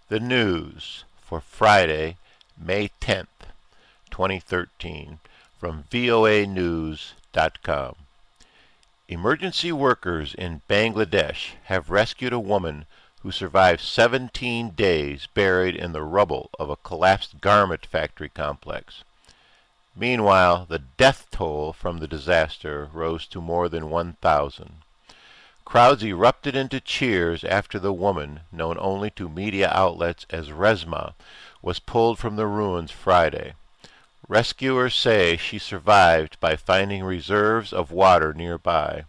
The news for Friday, May 10th, 2013, from voanews.com. Emergency workers in Bangladesh have rescued a woman who survived 17 days buried in the rubble of a collapsed garment factory complex. Meanwhile, the death toll from the disaster rose to more than 1,000. Crowds erupted into cheers after the woman, known only to media outlets as Reshma, was pulled from the ruins Friday. Rescuers say she survived by finding reserves of water nearby.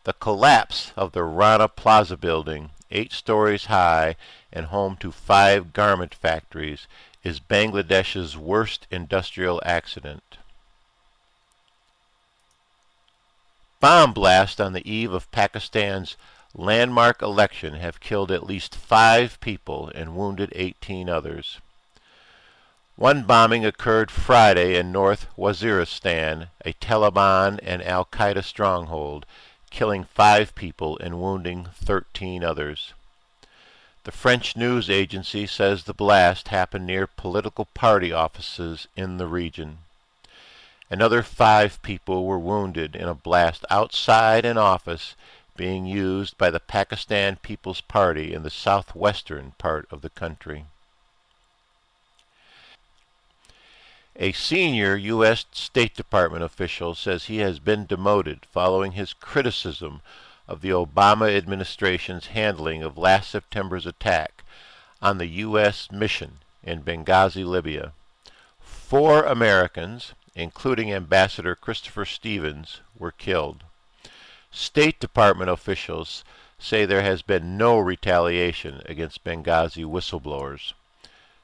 The collapse of the Rana Plaza Building, 8 stories high and home to 5 garment factories, is Bangladesh's worst industrial accident. Bomb blasts on the eve of Pakistan's landmark election have killed at least 5 people and wounded 18 others. One bombing occurred Friday in North Waziristan, a Taliban and al-Qaida stronghold, killing 5 people and wounding 13 others. The French news agency says the blast happened near political party offices in the region. Another 5 people were wounded in a blast outside an office being used by the Pakistan People's Party in the southwestern part of the country. A senior U.S. State Department official says he has been demoted following his criticism of the Obama administration's handling of last September's attack on the U.S. mission in Benghazi, Libya. 4 Americans, including Ambassador Christopher Stevens, were killed. State Department officials say there has been no retaliation against Benghazi whistleblowers.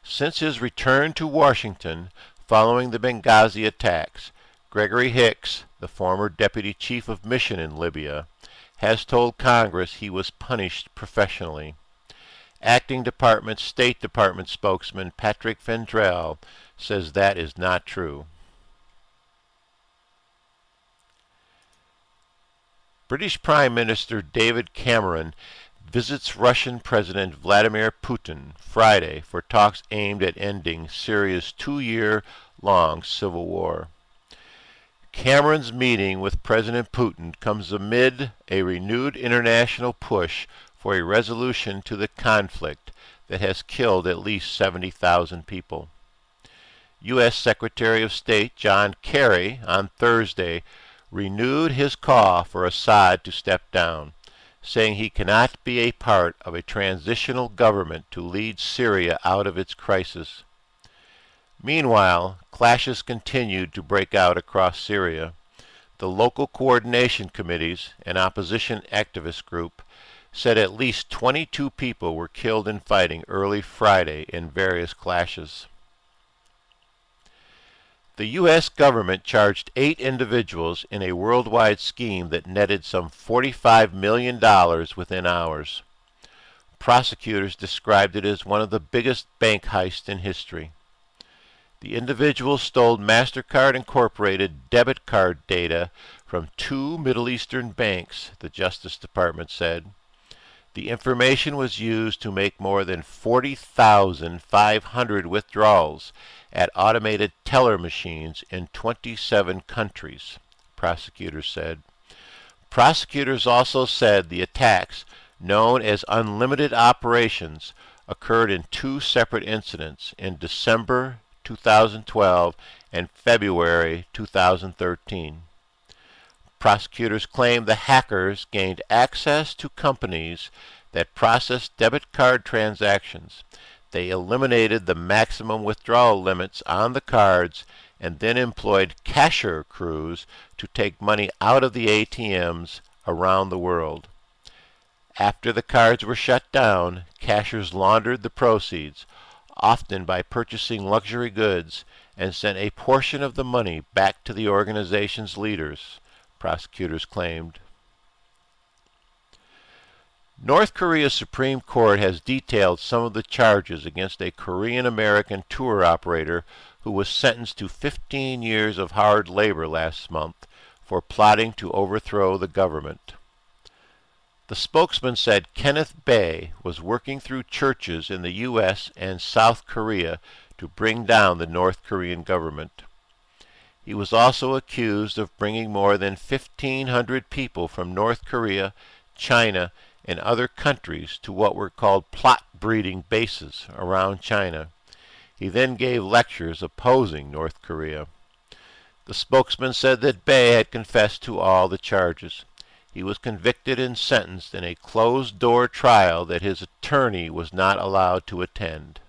Since his return to Washington following the Benghazi attacks, Gregory Hicks, the former deputy chief of mission in Libya, has told Congress he was punished professionally. Acting State Department spokesman Patrick Vendrell says that is not true. British Prime Minister David Cameron visits Russian President Vladimir Putin Friday for talks aimed at ending Syria's 2-year-long civil war. Cameron's meeting with President Putin comes amid a renewed international push for a resolution to the conflict that has killed at least 70,000 people. U.S. Secretary of State John Kerry on Thursday renewed his call for Assad to step down, saying he cannot be a part of a transitional government to lead Syria out of its crisis. Meanwhile, clashes continued to break out across Syria. The local coordination committees, an opposition activist group, said at least 22 people were killed in fighting early Friday in various clashes. The U.S. government charged 8 individuals in a worldwide scheme that netted some $45 million within hours. Prosecutors described it as one of the biggest bank heists in history. The individuals stole MasterCard Incorporated debit card data from 2 Middle Eastern banks, the Justice Department said. The information was used to make more than 40,500 withdrawals at automated teller machines in 27 countries, prosecutors said. Prosecutors also said the attacks, known as unlimited operations, occurred in 2 separate incidents in December 2012 and February 2013. Prosecutors claim the hackers gained access to companies that processed debit card transactions. They eliminated the maximum withdrawal limits on the cards and then employed cashier crews to take money out of the ATMs around the world. After the cards were shut down, cashiers laundered the proceeds, often by purchasing luxury goods, and sent a portion of the money back to the organization's leaders, prosecutors claimed. North Korea's Supreme Court has detailed some of the charges against a Korean-American tour operator who was sentenced to 15 years of hard labor last month for plotting to overthrow the government. The spokesman said Kenneth Bae was working through churches in the U.S. and South Korea to bring down the North Korean government. He was also accused of bringing more than 1,500 people from North Korea, China, and other countries to what were called plot breeding bases around China. He then gave lectures opposing North Korea. The spokesman said that Bae had confessed to all the charges. He was convicted and sentenced in a closed-door trial that his attorney was not allowed to attend.